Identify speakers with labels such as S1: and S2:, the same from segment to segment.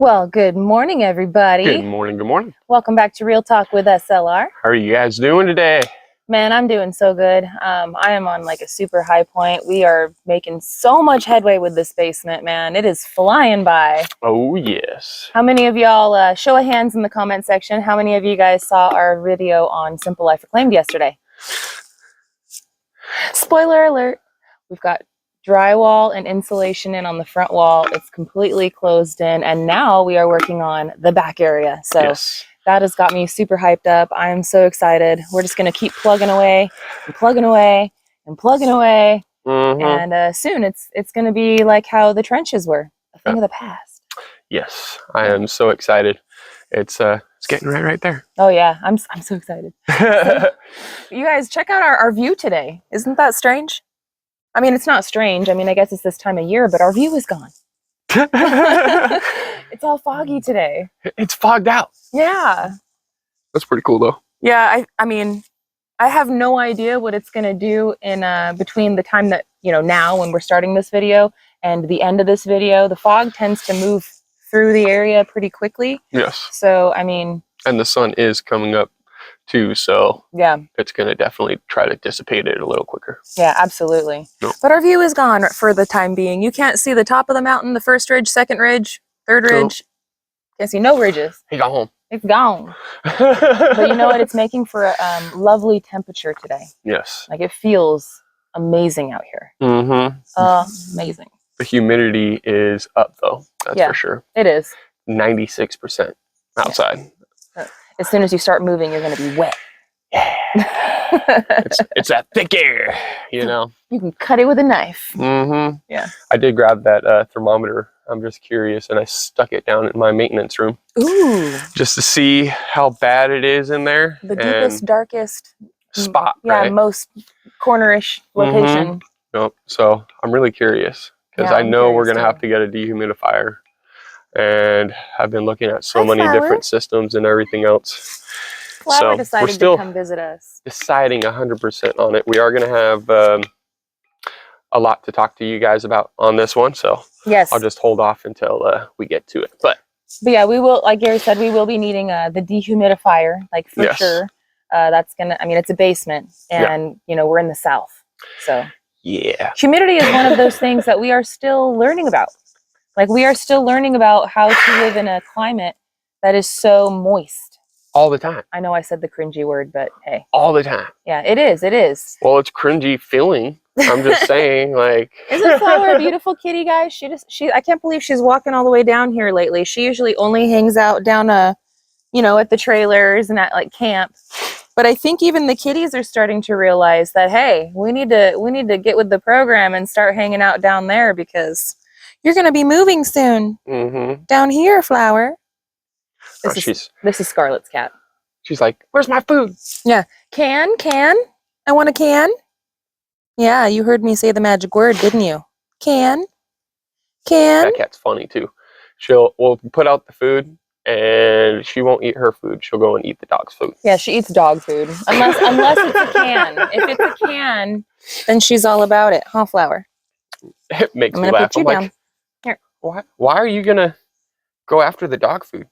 S1: Well, good morning, everybody.
S2: Good morning, good morning.
S1: Welcome back to Real Talk with SLR.
S2: How are you guys doing today?
S1: Man, I'm doing so good. I am on like a super high point. We are making so much headway with this basement, man. It is flying by.
S2: Oh, yes.
S1: How many of y'all, show of hands in the comment section, how many of you guys saw our video on Simple Life Reclaimed yesterday? Spoiler alert, we've got drywall and insulation in on the front wall. It's completely closed in, and now we are working on the back area. So
S2: Yes.
S1: That has got me super hyped up. I am so excited. We're just going to keep plugging away and plugging away and plugging away. And soon it's going to be like how the trenches were, a thing of the past.
S2: Yes, I am so excited. It's getting right there.
S1: Oh yeah, I'm so excited. You guys, check out our view today. Isn't that strange? I mean, it's not strange. I mean, I guess it's this time of year, but our view is gone. It's all foggy today.
S2: It's fogged out.
S1: Yeah.
S2: That's pretty cool, though.
S1: Yeah, I mean, I have no idea what it's going to do in between the time that, now when we're starting this video and the end of this video. The fog tends to move through the area pretty quickly.
S2: Yes.
S1: So, I mean...
S2: And the sun is coming up, too, so...
S1: Yeah.
S2: It's going to definitely try to dissipate it a little quicker.
S1: Yeah, absolutely.
S2: Nope.
S1: But our view is gone for the time being. You can't see the top of the mountain, the first ridge, second ridge, third ridge. Can't see no ridges.
S2: He got home.
S1: It's gone. But you know what? It's making for a lovely temperature today.
S2: Yes.
S1: Like, it feels amazing out here. Amazing.
S2: The humidity is up, though. That's for sure.
S1: It is.
S2: 96% outside.
S1: Yeah. As soon as you start moving, you're going to be wet.
S2: Yeah. it's that thick air, You
S1: can cut it with a knife.
S2: Yeah. I did grab that thermometer. I'm just curious, and I stuck it down in my maintenance room.
S1: Ooh.
S2: Just to see how bad it is in there.
S1: The deepest, darkest
S2: spot,
S1: yeah,
S2: right?
S1: Most cornerish location.
S2: Nope. So I'm really curious because I know we're going to have to get a dehumidifier. And I've been looking at so many different systems and everything else.
S1: Flower decided to come visit us.
S2: Deciding 100% on it. We are going to have a lot to talk to you guys about on this one, so
S1: yes,
S2: I'll just hold off until we get to it. But
S1: yeah, we will. Like Gary said, we will be needing the dehumidifier, like for sure. That's gonna. I mean, it's a basement, and we're in the South, so
S2: yeah,
S1: humidity is one of those things that we are still learning about. Like, we are still learning about how to live in a climate that is so moist.
S2: All the time.
S1: I know I said the cringy word, but hey.
S2: All the time.
S1: Yeah, it is. It is.
S2: Well, it's cringy feeling. I'm just saying, like.
S1: Isn't Flower a beautiful kitty, guys? I can't believe she's walking all the way down here lately. She usually only hangs out down at the trailers and at like camp. But I think even the kitties are starting to realize that, hey, we need to get with the program and start hanging out down there because you're going to be moving soon. Down here, Flower. This is Scarlett's cat.
S2: She's like, where's my food?
S1: Yeah. Can? I want a can. Yeah, you heard me say the magic word, didn't you? Can.
S2: That cat's funny, too. We'll put out the food, and she won't eat her food. She'll go and eat the dog's food.
S1: Yeah, she eats dog food. Unless it's a can. If it's a can, then she's all about it. Huh, Flower?
S2: It makes me laugh. I'm like,
S1: here.
S2: Why are you going to go after the dog food?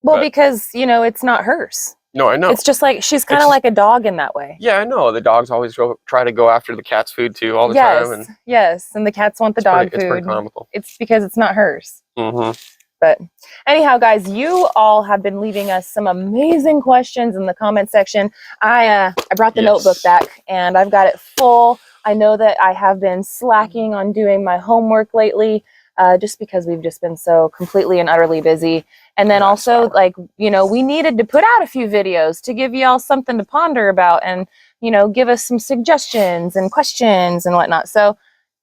S1: Well, because, it's not hers.
S2: No, I know.
S1: It's just like, she's kind of like a dog in that way.
S2: Yeah, I know. The dogs always try to go after the cat's food, too, all the time.
S1: Yes, and the cats want the dog food.
S2: It's pretty comical.
S1: It's because it's not hers. But anyhow, guys, you all have been leaving us some amazing questions in the comment section. I brought the notebook back, and I've got it full. I know that I have been slacking on doing my homework lately, just because we've just been so completely and utterly busy. And then also, like, we needed to put out a few videos to give y'all something to ponder about and, give us some suggestions and questions and whatnot. So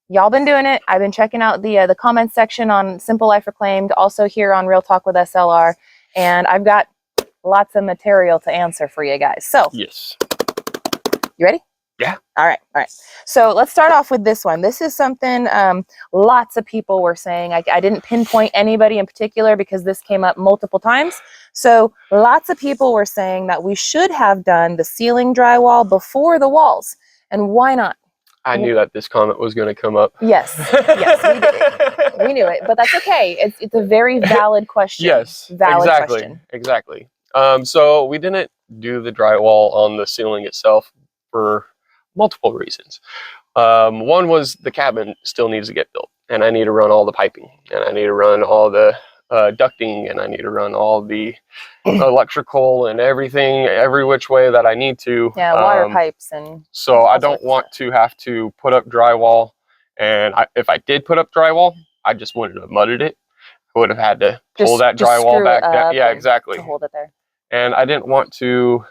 S1: y'all been doing it. I've been checking out the comments section on Simple Life Reclaimed, also here on Real Talk with SLR. And I've got lots of material to answer for you guys. So,
S2: yes.
S1: You ready?
S2: Yeah.
S1: All right. So let's start off with this one. This is something lots of people were saying. I didn't pinpoint anybody in particular because this came up multiple times. So lots of people were saying that we should have done the ceiling drywall before the walls. And why not?
S2: I knew that this comment was going to come up.
S1: Yes, yes, we did it. We knew it, but that's okay. It's a very valid question.
S2: Yes,
S1: valid question.
S2: Exactly. So we didn't do the drywall on the ceiling itself for multiple reasons. One was the cabin still needs to get built, and I need to run all the piping, and I need to run all the ducting, and I need to run all the electrical and everything, every which way that I need to.
S1: Yeah, water pipes and.
S2: So I don't want to have to put up drywall, and if I did put up drywall, I just wouldn't have mudded it. I would have had to pull that drywall back down. Yeah, exactly.
S1: To hold it there.
S2: And I didn't want to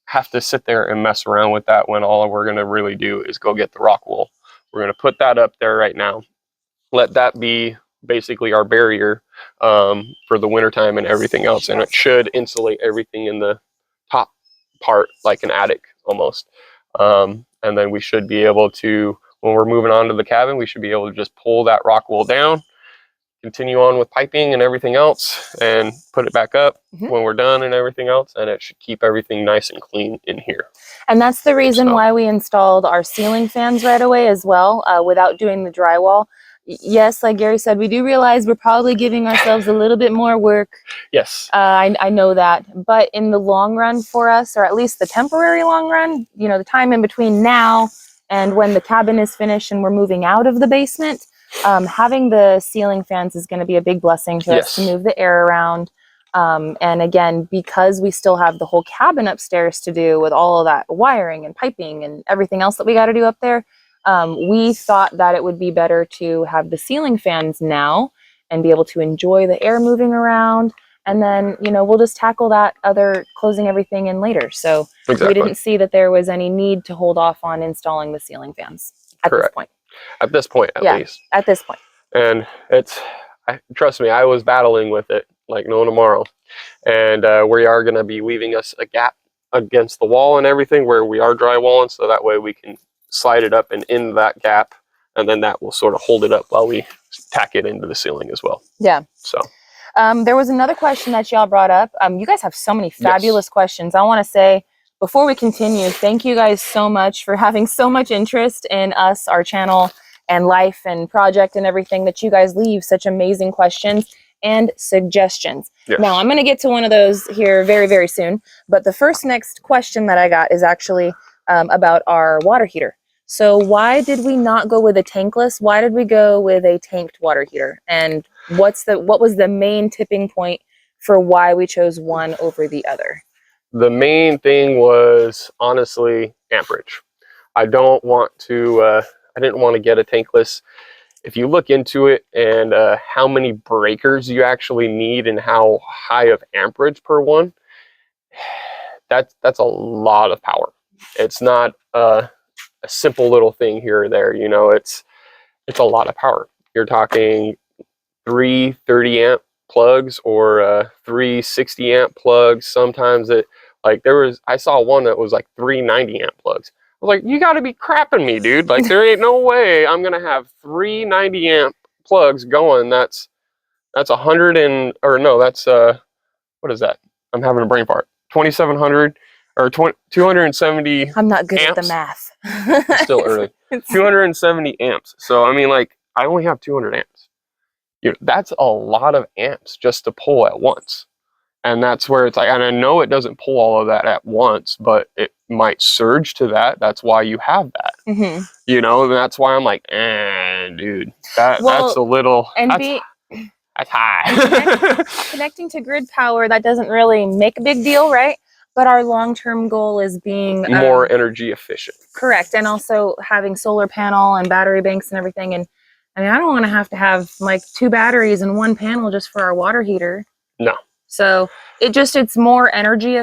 S2: have to sit there and mess around with that when all we're going to really do is go get the rock wool. We're going to put that up there right now. Let that be basically our barrier for the wintertime and everything else. And it should insulate everything in the top part, like an attic almost. And then we should be able to, when we're moving on to the cabin, we should be able to just pull that rock wool down, continue on with piping and everything else, and put it back up when we're done and everything else, and it should keep everything nice and clean in here.
S1: And that's the reason why we installed our ceiling fans right away as well, without doing the drywall. Yes, like Gary said, we do realize we're probably giving ourselves a little bit more work.
S2: Yes.
S1: I know that, but in the long run for us, or at least the temporary long run, you know, the time in between now and when the cabin is finished and we're moving out of the basement, having the ceiling fans is going to be a big blessing to us to move the air around. And again, because we still have the whole cabin upstairs to do with all of that wiring and piping and everything else that we got to do up there, we thought that it would be better to have the ceiling fans now and be able to enjoy the air moving around. And then, you know, we'll just tackle that other closing everything in later. So we didn't see that there was any need to hold off on installing the ceiling fans at this point.
S2: At this point, at least.
S1: At this point.
S2: And trust me, I was battling with it like no tomorrow. And we are going to be leaving us a gap against the wall and everything where we are drywalling, so that way we can slide it up and in that gap, and then that will sort of hold it up while we tack it into the ceiling as well. Yeah. So
S1: there was another question that y'all brought up. You guys have so many fabulous questions. I want to say, before we continue, thank you guys so much for having so much interest in us, our channel, and life and project and everything, that you guys leave such amazing questions and suggestions. Yes. Now, I'm going to get to one of those here very, very soon. But the next question that I got is actually about our water heater. So why did we not go with a tankless? Why did we go with a tanked water heater? And what was the main tipping point for why we chose one over the other?
S2: The main thing was, honestly, amperage. I didn't want to get a tankless. If you look into it and how many breakers you actually need and how high of amperage per one, that's a lot of power. It's not a simple little thing here or there, you know, it's a lot of power. You're talking 3 30 amp plugs or 3 60 amp plugs. Sometimes I saw one that was like 3 90 amp plugs. I was like, you got to be crapping me, dude. Like, there ain't no way I'm gonna have 3 90 amp plugs going. That's 100 and, or no, that's what is that? I'm having a brain fart. 2700 or 270.
S1: I'm not good
S2: amps.
S1: at the math.
S2: It's still early. 270 amps. So I mean, like, I only have 200 amps. That's a lot of amps just to pull at once. And that's where it's like, and I know it doesn't pull all of that at once, but it might surge to that. That's why you have that. Mm-hmm. You know, and that's why I'm like, dude, that's a little, that's high.
S1: Connecting to grid power, that doesn't really make a big deal, right? But our long-term goal is being
S2: more energy efficient.
S1: Correct. And also having solar panel and battery banks and everything. And I mean, I don't want to have like 2 batteries and 1 panel just for our water heater.
S2: No.
S1: So it's more energy.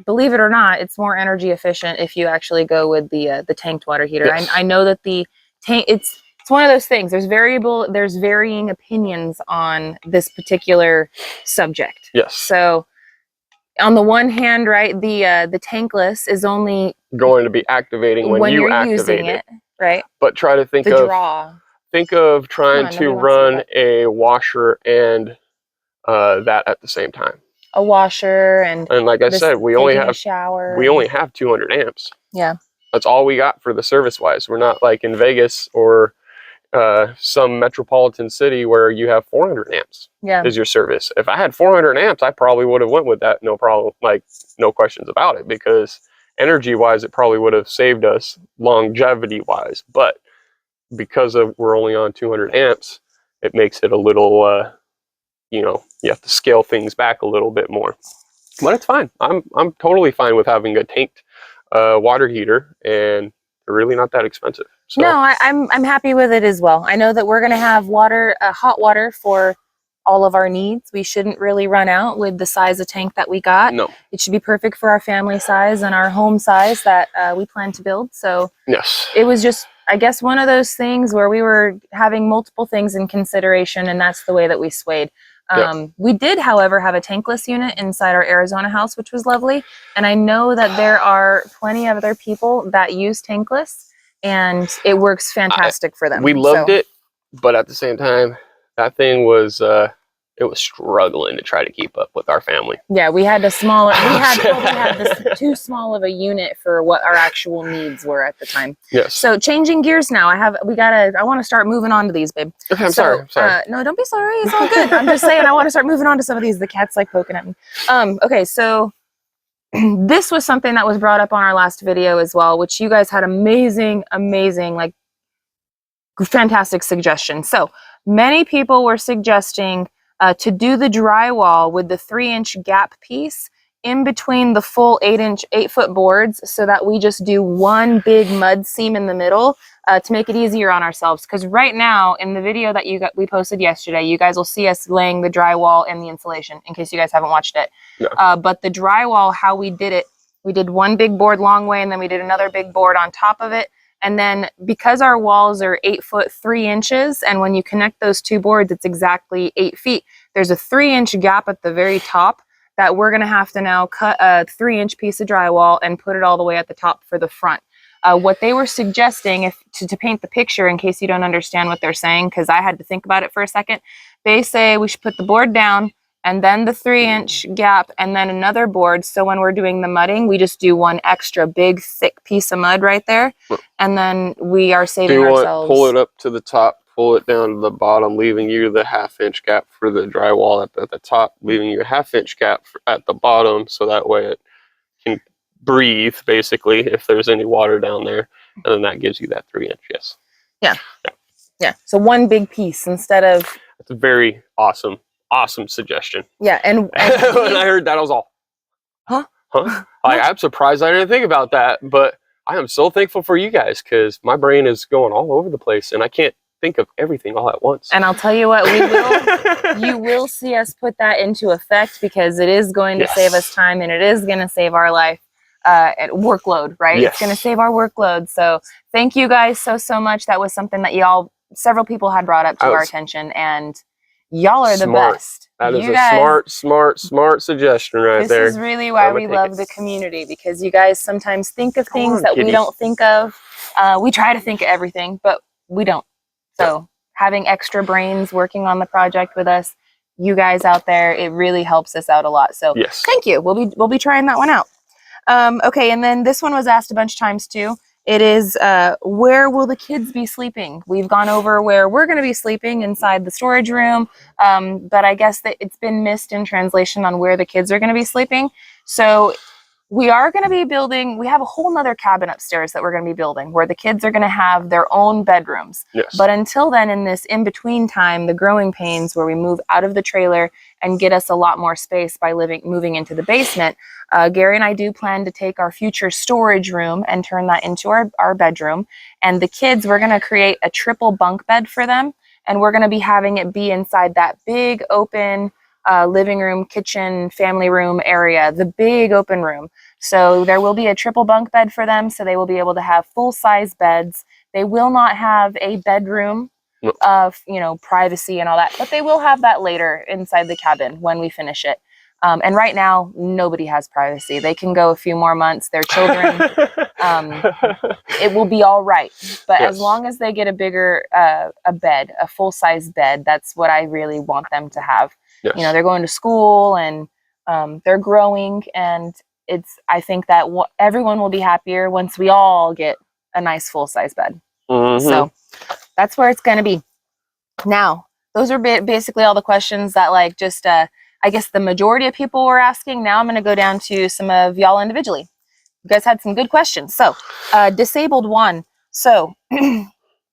S1: Believe it or not, it's more energy efficient if you actually go with the tanked water heater. Yes. I know that the tank, it's one of those things. There's varying opinions on this particular subject.
S2: Yes.
S1: So on the one hand, right, the tankless is only
S2: going to be activating when you activate
S1: using it, right?
S2: But try to think of trying to run a washer and that at the same time.
S1: A washer and
S2: like I said, we only have
S1: shower.
S2: We only have 200 amps.
S1: Yeah.
S2: That's all we got for the service wise. We're not like in Vegas or some metropolitan city where you have 400 amps is your service. If I had 400 amps, I probably would have went with that. No problem. Like, no questions about it, because energy wise, it probably would have saved us longevity wise. But because of we're only on 200 amps, it makes it a little, you know, you have to scale things back a little bit more. But it's fine. I'm totally fine with having a tanked water heater, and they're really not that expensive. So.
S1: No, I'm happy with it as well. I know that we're going to have water, hot water for all of our needs. We shouldn't really run out with the size of tank that we got.
S2: No.
S1: It should be perfect for our family size and our home size that we plan to build. So
S2: yes,
S1: it was just, I guess, one of those things where we were having multiple things in consideration, and that's the way that we swayed. We did, however, have a tankless unit inside our Arizona house, which was lovely. And I know that there are plenty of other people that use tankless, and it works fantastic for them.
S2: We loved it, but at the same time, that thing was it was struggling to try to keep up with our family.
S1: Yeah, we had a smaller. We had this too small of a unit for what our actual needs were at the time.
S2: Yes.
S1: So changing gears now, I want to start moving on to these, babe.
S2: Okay, I'm sorry.
S1: No, don't be sorry. It's all good. I'm just saying I want to start moving on to some of these. The cat's like poking at me. Okay, so this was something that was brought up on our last video as well, which you guys had amazing, like fantastic suggestions. So many people were suggesting to do the drywall with the 3-inch gap piece in between the full 8-foot boards, so that we just do one big mud seam in the middle to make it easier on ourselves. Because right now, in the video that we posted yesterday, you guys will see us laying the drywall and the insulation, in case you guys haven't watched it. No. But the drywall, how we did it, we did one big board long way, and then we did another big board on top of it. And then because our walls are 8 foot 3 inches, and when you connect those two boards, it's exactly 8 feet. There's a 3-inch gap at the very top that we're going to have to now cut a 3-inch piece of drywall and put it all the way at the top for the front. What they were suggesting, to paint the picture in case you don't understand what they're saying, because I had to think about it for a second, they say we should put the board down and then the 3-inch gap and then another board. So when we're doing the mudding, we just do one extra big thick piece of mud right there. And then we are saving ourselves.
S2: Pull it up to the top, pull it down to the bottom, leaving you the 1/2-inch gap for the drywall at the top, leaving you a 1/2-inch gap at the bottom, so that way it can breathe, basically, if there's any water down there. And then that gives you that 3-inch, yes.
S1: Yeah. So one big piece instead of...
S2: It's a very awesome suggestion.
S1: Yeah, and
S2: when I heard that, I was all, huh? I'm surprised I didn't think about that, but I am so thankful for you guys, because my brain is going all over the place, and I can't think of everything all at once.
S1: And I'll tell you what, you will see us put that into effect, because it is going to save us time, and it is going to save our life workload, right? Yes. It's going to save our workload. So thank you guys so much. That was something that several people had brought up to our attention, and y'all are the best.
S2: That is a smart suggestion right there.
S1: This is really why we love the community, because you guys sometimes think of things that we don't think of. We try to think of everything, but we don't. So having extra brains working on the project with us, you guys out there, it really helps us out a lot. So thank you. We'll be trying that one out. Okay, and then this one was asked a bunch of times too. It is, where will the kids be sleeping? We've gone over where we're going to be sleeping inside the storage room, but I guess that it's been missed in translation on where the kids are going to be sleeping. So we are going to be building, we have a whole nother cabin upstairs that we're going to be building where the kids are going to have their own bedrooms. Yes. But until then, in this in-between time, the growing pains where we move out of the trailer and get us a lot more space by moving into the basement, Gary and I do plan to take our future storage room and turn that into our bedroom. And the kids, we're going to create a triple bunk bed for them. And we're going to be having it be inside that big open living room, kitchen, family room area, the big open room. So there will be a triple bunk bed for them, so they will be able to have full-size beds. They will not have a bedroom of, privacy and all that, but they will have that later inside the cabin when we finish it. And right now, nobody has privacy. They can go a few more months. Their children, it will be all right. But as long as they get a bigger bed, a full-size bed, that's what I really want them to have. Yes. They're going to school and they're growing, and I think that everyone will be happier once we all get a nice full-size bed. So that's where it's going to be. Now, those are basically all the questions that like just, I guess the majority of people were asking. Now I'm going to go down to some of y'all individually. You guys had some good questions. So, Disabled One. So,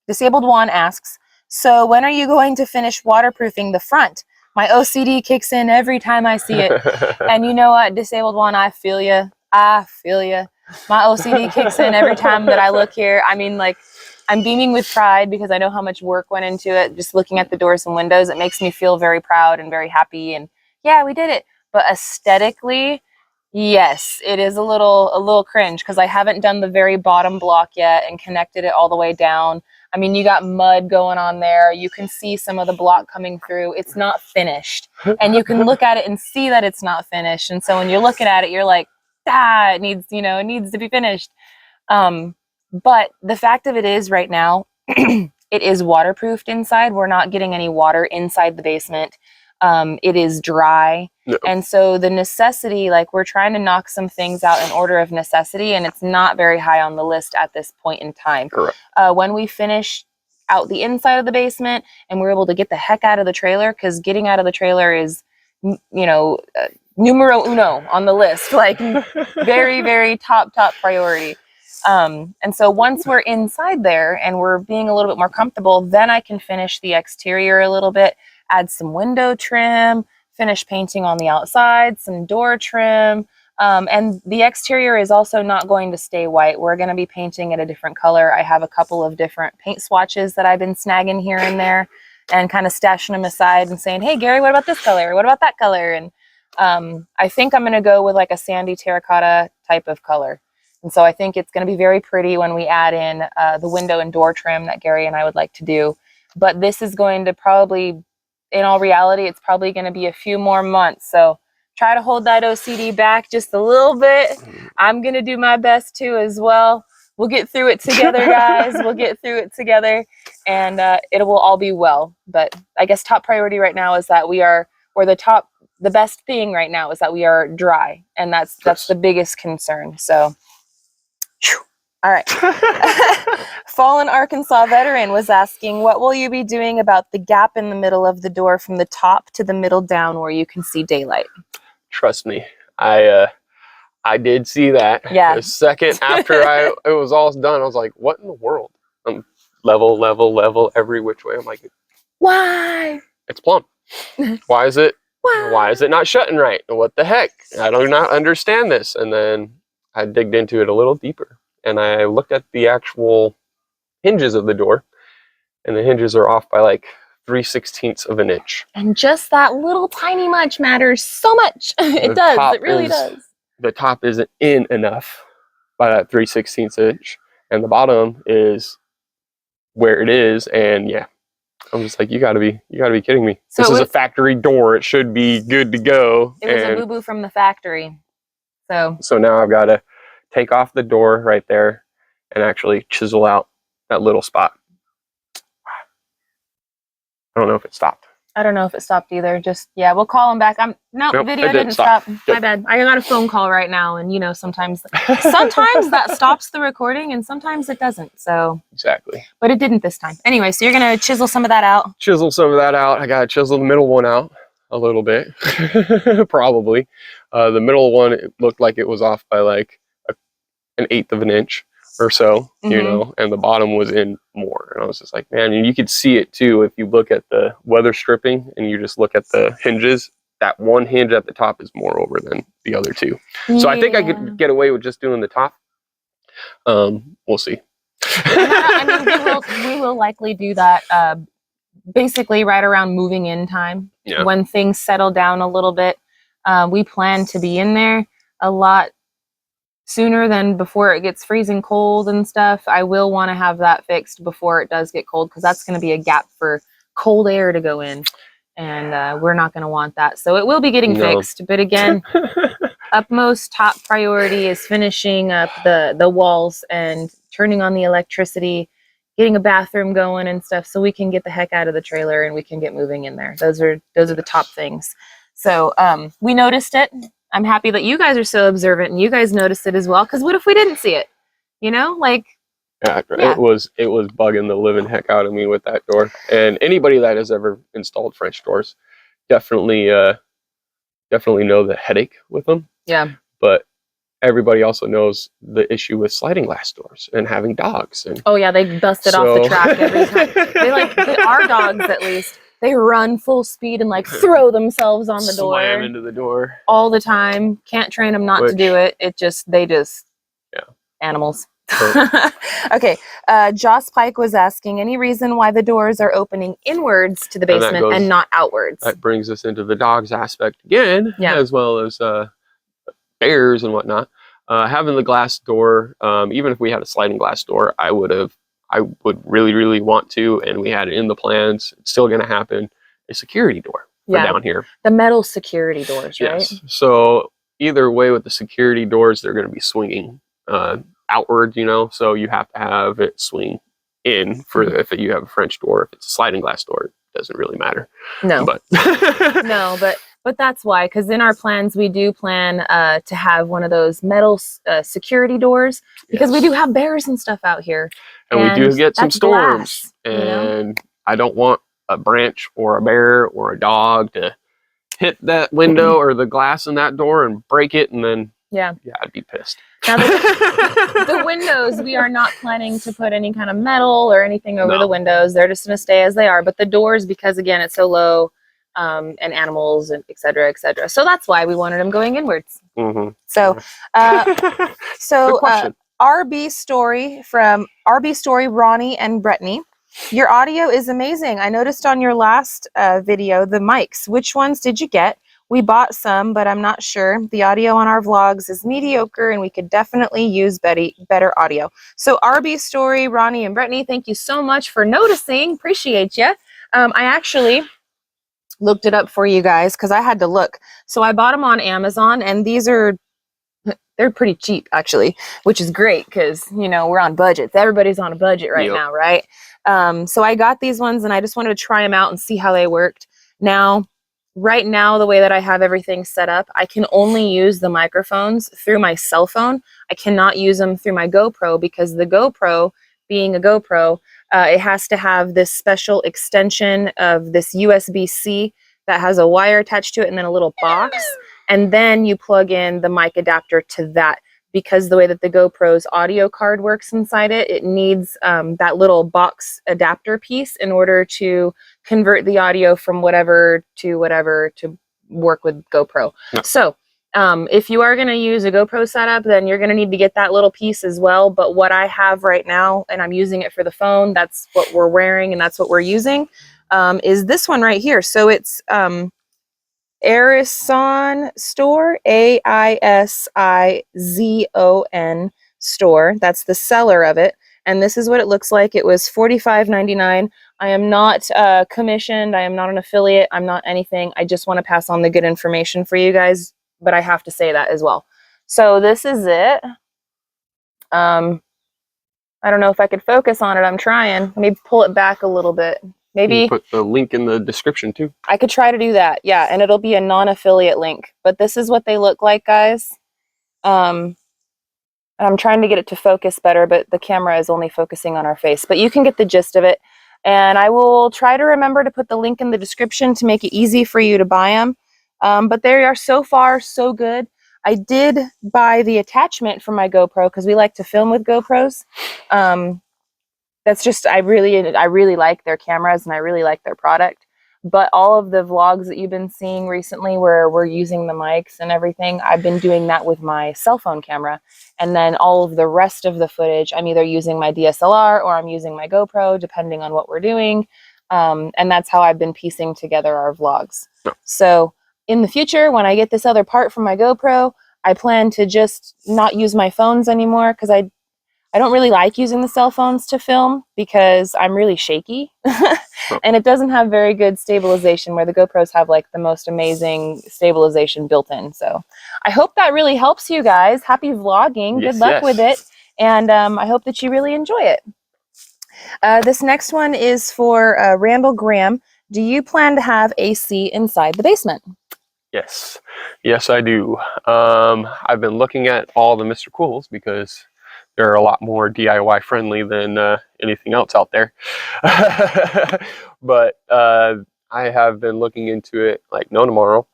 S1: Disabled One asks, so when are you going to finish waterproofing the front? My OCD kicks in every time I see it. And you know what, Disabled One, I feel you. I feel you. My OCD kicks in every time that I look here. I mean, like, I'm beaming with pride because I know how much work went into it. Just looking at the doors and windows, it makes me feel very proud and very happy. And yeah, we did it. But aesthetically, yes, it is a little cringe because I haven't done the very bottom block yet and connected it all the way down. I mean, you got mud going on there. You can see some of the block coming through. It's not finished. And you can look at it and see that it's not finished. And so when you're looking at it, you're like, it needs, it needs to be finished. But the fact of it is right now, it is waterproofed inside. We're not getting any water inside the basement. It is dry. No. And so the necessity, like we're trying to knock some things out in order of necessity, and it's not very high on the list at this point in time.
S2: Correct.
S1: When we finish out the inside of the basement and we're able to get the heck out of the trailer, because getting out of the trailer is, numero uno on the list, like very, very top priority. And so once we're inside there and we're being a little bit more comfortable, then I can finish the exterior a little bit, add some window trim, finish painting on the outside, some door trim. And the exterior is also not going to stay white. We're going to be painting it a different color. I have a couple of different paint swatches that I've been snagging here and there and kind of stashing them aside and saying, hey, Gary, what about this color? What about that color? And I think I'm going to go with like a sandy terracotta type of color. And so I think it's going to be very pretty when we add in the window and door trim that Gary and I would like to do. But this is going to probably, in all reality, it's probably going to be a few more months. So try to hold that OCD back just a little bit. I'm going to do my best too as well. We'll get through it together, guys. We'll get through it together and it will all be well. But I guess top priority right now is that the best thing right now is that we are dry. And that's the biggest concern. So, all right. Fallen Arkansas veteran was asking, what will you be doing about the gap in the middle of the door from the top to the middle down where you can see daylight?
S2: Trust me, I did see that.
S1: Yeah.
S2: The second after it was all done, I was like, what in the world? Level every which way. I'm like,
S1: why?
S2: It's plumb. Why is it not shutting right? What the heck? I do not understand this. And then I digged into it a little deeper and I looked at the actual hinges of the door, and the hinges are off by like 3/16 of an inch.
S1: And just that little tiny much matters so much. It does. It really does.
S2: The top isn't in enough by that 3/16 inch, and the bottom is where it is. And yeah, I'm just like, you gotta be kidding me. So this is a factory door. It should be good to go.
S1: It was a boo-boo from the factory. So
S2: now I've got to take off the door right there and actually chisel out that little spot. I don't know if it stopped.
S1: I don't know if it stopped either. Just, yeah, we'll call him back. Nope, video didn't stop. Yep. My bad. I got a phone call right now, and sometimes that stops the recording and sometimes it doesn't. So
S2: exactly.
S1: But it didn't this time. Anyway, so you're gonna chisel some of that out.
S2: Chisel some of that out. I gotta chisel the middle one out a little bit. Probably. The middle one, it looked like it was off by like an 1/8 of an inch or so, and the bottom was in more. And I was just like, man, and you could see it too if you look at the weather stripping and you just look at the hinges. That one hinge at the top is more over than the other two. Yeah. So I think I could get away with just doing the top. We'll see.
S1: We will likely do that basically right around moving in time. Yeah. When things settle down a little bit. We plan to be in there a lot sooner than before it gets freezing cold and stuff. I will want to have that fixed before it does get cold, because that's going to be a gap for cold air to go in, and we're not going to want that. So it will be getting fixed. But again, upmost top priority is finishing up the walls and turning on the electricity, getting a bathroom going and stuff, so we can get the heck out of the trailer and we can get moving in there. Those are the top things. So we noticed it. I'm happy that you guys are so observant and you guys noticed it as well. Because what if we didn't see it? You know, like.
S2: Yeah,
S1: Yeah.
S2: it was bugging the living heck out of me with that door. And anybody that has ever installed French doors definitely know the headache with them.
S1: Yeah.
S2: But everybody also knows the issue with sliding glass doors and having dogs. And
S1: oh yeah, they busted off the track every time. Our dogs at least. They run full speed and like throw themselves on the door.
S2: Slam into the door
S1: all the time. Can't train them not to do it. They just animals. Okay. Joss Pike was asking, any reason why the doors are opening inwards to the basement and not outwards?
S2: That brings us into the dogs aspect again, as well as bears and whatnot. Having the glass door, even if we had a sliding glass door, I would really, really want to, and we had it in the plans. It's still going to happen. A security door for down here.
S1: The metal security doors, right?
S2: Yes. So either way, with the security doors, they're going to be swinging outward, you know. So you have to have it swing in for if you have a French door. If it's a sliding glass door, it doesn't really matter.
S1: No,
S2: but
S1: but that's why, because in our plans we do plan to have one of those metal security doors, because we do have bears and stuff out here,
S2: and we do get some storms,
S1: glass,
S2: and I don't want a branch or a bear or a dog to hit that window or the glass in that door and break it, and then I'd be pissed.
S1: Now the windows, we are not planning to put any kind of metal or anything over the windows. They're just going to stay as they are. But the doors, because again it's so low, and animals and et cetera, so that's why we wanted them going inwards. So RB story from RB story, Ronnie and Brittany. Your audio is amazing. I noticed on your last video the mics. Which ones did you get? We bought some, but I'm not sure. The audio on our vlogs is mediocre, and we could definitely use better audio. So RB story, Ronnie and Brittany, thank you so much for noticing. Appreciate you. I actually looked it up for you guys because I had to look. So I bought them on Amazon, and they're pretty cheap actually, which is great because, you know, we're on budgets. Everybody's on a budget right now, right? So I got these ones, and I just wanted to try them out and see how they worked. Right now, the way that I have everything set up, I can only use the microphones through my cell phone. I cannot use them through my GoPro, because the GoPro, being a GoPro, it has to have this special extension of this USB-C that has a wire attached to it and then a little box. And then you plug in the mic adapter to that, because the way that the GoPro's audio card works inside it, it needs that little box adapter piece in order to convert the audio from whatever to work with GoPro. So if you are going to use a GoPro setup, then you're going to need to get that little piece as well. But what I have right now, and I'm using it for the phone, that's what we're wearing and that's what we're using, is this one right here. So it's Arizon store, AISIZON store. That's the seller of it. And this is what it looks like. It was $45.99. I am not commissioned. I am not an affiliate. I'm not anything. I just want to pass on the good information for you guys, but I have to say that as well. So this is it. I don't know if I could focus on it. I'm trying. Maybe pull it back a little bit. Maybe
S2: put the link in the description too.
S1: I could try to do that. Yeah, and it'll be a non-affiliate link. But this is what they look like, guys. I'm trying to get it to focus better, but the camera is only focusing on our face. But you can get the gist of it. And I will try to remember to put the link in the description to make it easy for you to buy them. But they are so far so good. I did buy the attachment for my GoPro because we like to film with GoPros. That's just, I really like their cameras and I really like their product. But all of the vlogs that you've been seeing recently where we're using the mics and everything, I've been doing that with my cell phone camera. And then all of the rest of the footage, I'm either using my DSLR or I'm using my GoPro, depending on what we're doing. And that's how I've been piecing together our vlogs. So in the future, when I get this other part from my GoPro, I plan to just not use my phones anymore, because I don't really like using the cell phones to film because I'm really shaky and it doesn't have very good stabilization, where the GoPros have like the most amazing stabilization built in. So I hope that really helps you guys. Happy vlogging. Good luck with it. And I hope that you really enjoy it. This next one is for Randall Graham. Do you plan to have AC inside the basement?
S2: Yes. Yes, I do. I've been looking at all the Mr. Cools because they're a lot more DIY friendly than anything else out there. But I have been looking into it like no tomorrow,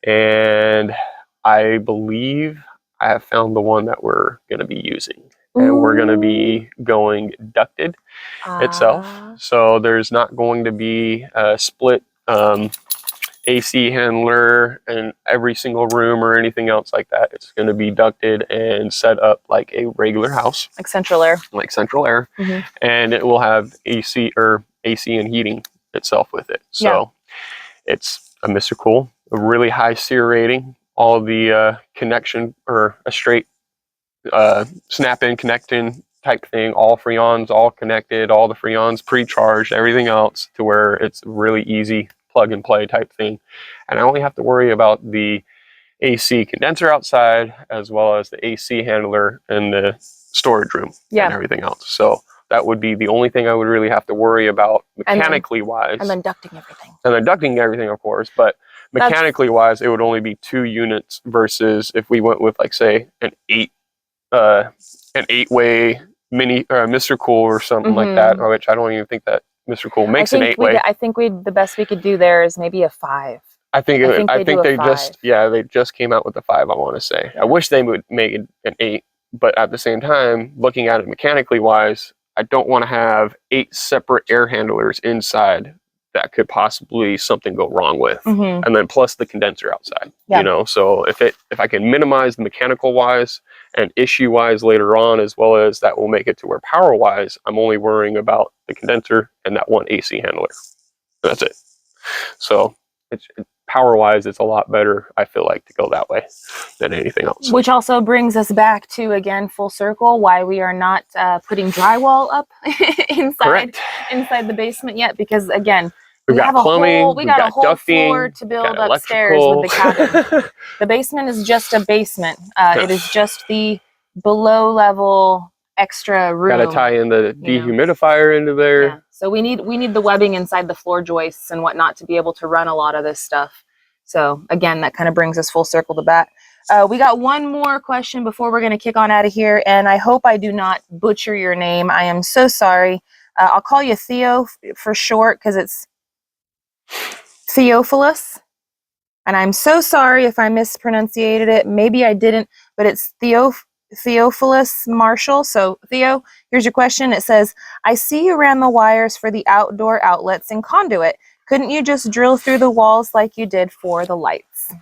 S2: and I believe I have found the one that we're going to be using. And we're going to be going ducted itself. So there's not going to be a split AC handler in every single room or anything else like that. It's going to be ducted and set up like a regular house.
S1: Like central air.
S2: Like central air. And it will have AC and heating itself with it. So it's a Mr. Cool, a really high SEER rating. All the connection or a straight snap-in, connect-in type thing, all freons, all connected, all the freons pre-charged, everything else, to where it's really easy plug and play type thing. And I only have to worry about the AC condenser outside as well as the AC handler in the storage room and everything else. So that would be the only thing I would really have to worry about mechanically wise.
S1: And then ducting everything.
S2: And then ducting everything, of course, but mechanically wise, it would only be 2 units versus if we went with like say an 8-way mini or a Mr. Cool or something like that, which I don't even think that Mr. Cool makes an 8-way.
S1: I think the best we could do there is maybe a 5.
S2: I think they just came out with the 5, I want to say. I wish they would make it an 8, but at the same time, looking at it mechanically wise, I don't want to have 8 separate air handlers inside that could possibly something go wrong with, and then plus the condenser outside. You know, so if I can minimize the mechanical wise and issue wise later on, as well as that will make it to where power wise, I'm only worrying about the condenser and that one AC handler. That's it. So it's power wise, it's a lot better, I feel like, to go that way than anything else.
S1: Which also brings us back to, again, full circle, why we are not putting drywall up inside the basement yet, because again, we got plumbing, we got a whole ducting, floor to build upstairs with the cabin. The basement is just a basement. It is just the below level extra room.
S2: Got to tie in the dehumidifier into there.
S1: Yeah. So we need the webbing inside the floor joists and whatnot to be able to run a lot of this stuff. So again, that kind of brings us full circle to that. We got one more question before we're going to kick on out of here, and I hope I do not butcher your name. I am so sorry. I'll call you Theo for short because it's Theophilus, and I'm so sorry if I mispronunciated it. Maybe I didn't, but it's Theophilus Marshall. So Theo, here's your question. It says, I see you ran the wires for the outdoor outlets and conduit. Couldn't you just drill through the walls like you did for the lights?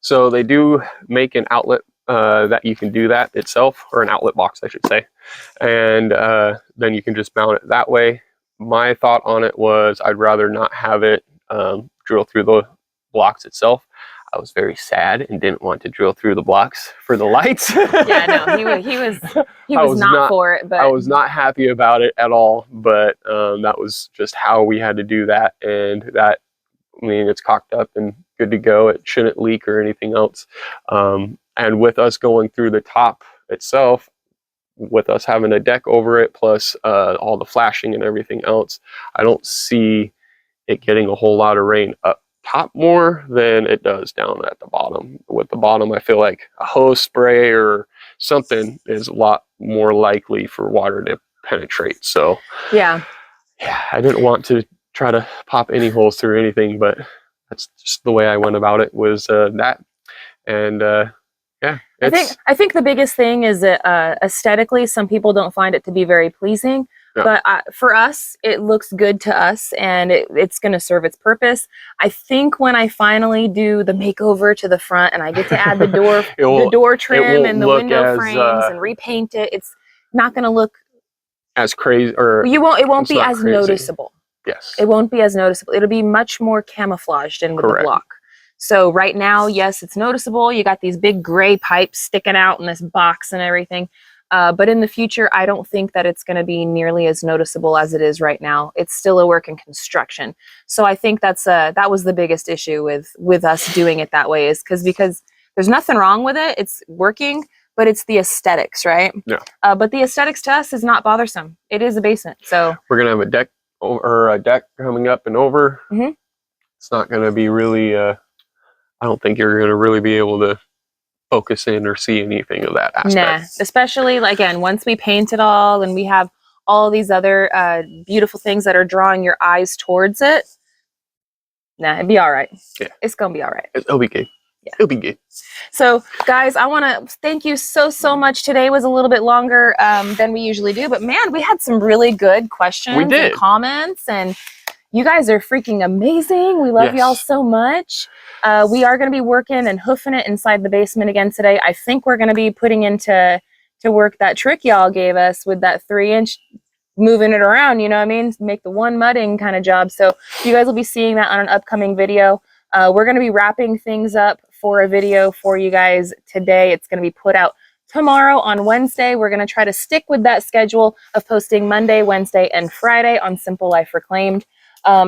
S2: So they do make an outlet that you can do that itself, or an outlet box, I should say. And then you can just mount it that way. My thought on it was I'd rather not have it drill through the blocks itself. I was very sad and didn't want to drill through the blocks for the lights.
S1: Yeah, no, he was not for it. But
S2: I was not happy about it at all. But that was just how we had to do that, and that, I mean, it's cocked up and good to go. It shouldn't leak or anything else. And with us going through the top itself, with us having a deck over it, plus all the flashing and everything else, I don't see it getting a whole lot of rain up top more than it does down at the bottom. With the bottom, I feel like a hose spray or something is a lot more likely for water to penetrate. So yeah, I didn't want to try to pop any holes through anything, but that's just the way I went about it, was that. And yeah,
S1: I think the biggest thing is that aesthetically, some people don't find it to be very pleasing. Yeah. But for us, it looks good to us, and it's going to serve its purpose. I think when I finally do the makeover to the front and I get to add the door trim and the window frames and repaint it, it's not going to look
S2: as crazy, or
S1: it won't be as noticeable.
S2: Yes,
S1: it won't be as noticeable. It'll be much more camouflaged in with the block. So right now, yes, it's noticeable. You got these big gray pipes sticking out in this box and everything. But in the future, I don't think that it's going to be nearly as noticeable as it is right now. It's still a work in construction. So I think that was the biggest issue with us doing it that way, is because there's nothing wrong with it. It's working, but it's the aesthetics, right?
S2: Yeah.
S1: But the aesthetics to us is not bothersome. It is a basement. So
S2: we're going to have a deck coming up and over. It's not going to be really I don't think you're going to really be able to focus in or see anything of that aspect.
S1: Nah, especially again, once we paint it all and we have all these other beautiful things that are drawing your eyes towards it. Nah, it'd be all right.
S2: Yeah.
S1: It's going to be all right.
S2: It'll be good.
S1: Yeah.
S2: It'll be good.
S1: So, guys, I want to thank you so much. Today was a little bit longer than we usually do, but man, we had some really good questions and comments, and you guys are freaking amazing. We love y'all so much. We are going to be working and hoofing it inside the basement again today. I think we're going to be putting into work that trick y'all gave us with that 3-inch, moving it around, you know what I mean? Make the one mudding kind of job. So you guys will be seeing that on an upcoming video. We're going to be wrapping things up for a video for you guys today. It's going to be put out tomorrow on Wednesday. We're going to try to stick with that schedule of posting Monday, Wednesday, and Friday on Simple Life Reclaimed.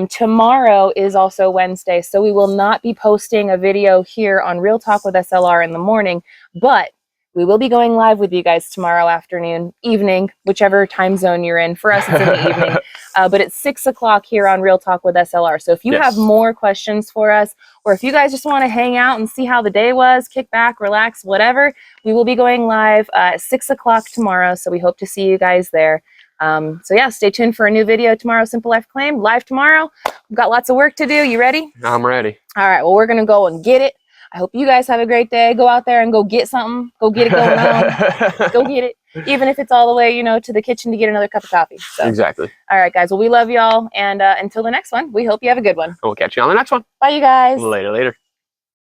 S1: Tomorrow is also Wednesday, so we will not be posting a video here on Real Talk with SLR in the morning, but we will be going live with you guys tomorrow afternoon, evening, whichever time zone you're in. For us, it's in the evening, but it's 6 o'clock here on Real Talk with SLR. So if you have more questions for us, or if you guys just want to hang out and see how the day was, kick back, relax, whatever, we will be going live at 6 o'clock tomorrow. So we hope to see you guys there. So yeah, stay tuned for a new video tomorrow. Simple Life Reclaimed, live tomorrow. We've got lots of work to do. You ready?
S2: I'm ready.
S1: All right. Well, we're going to go and get it. I hope you guys have a great day. Go out there and go get something. Go get it going on. Go get it. Even if it's all the way, you know, to the kitchen to get another cup of coffee. So.
S2: Exactly.
S1: All right, guys. Well, we love y'all. And until the next one, we hope you have a good one.
S2: We'll catch you on the next one.
S1: Bye, you guys.
S2: Later.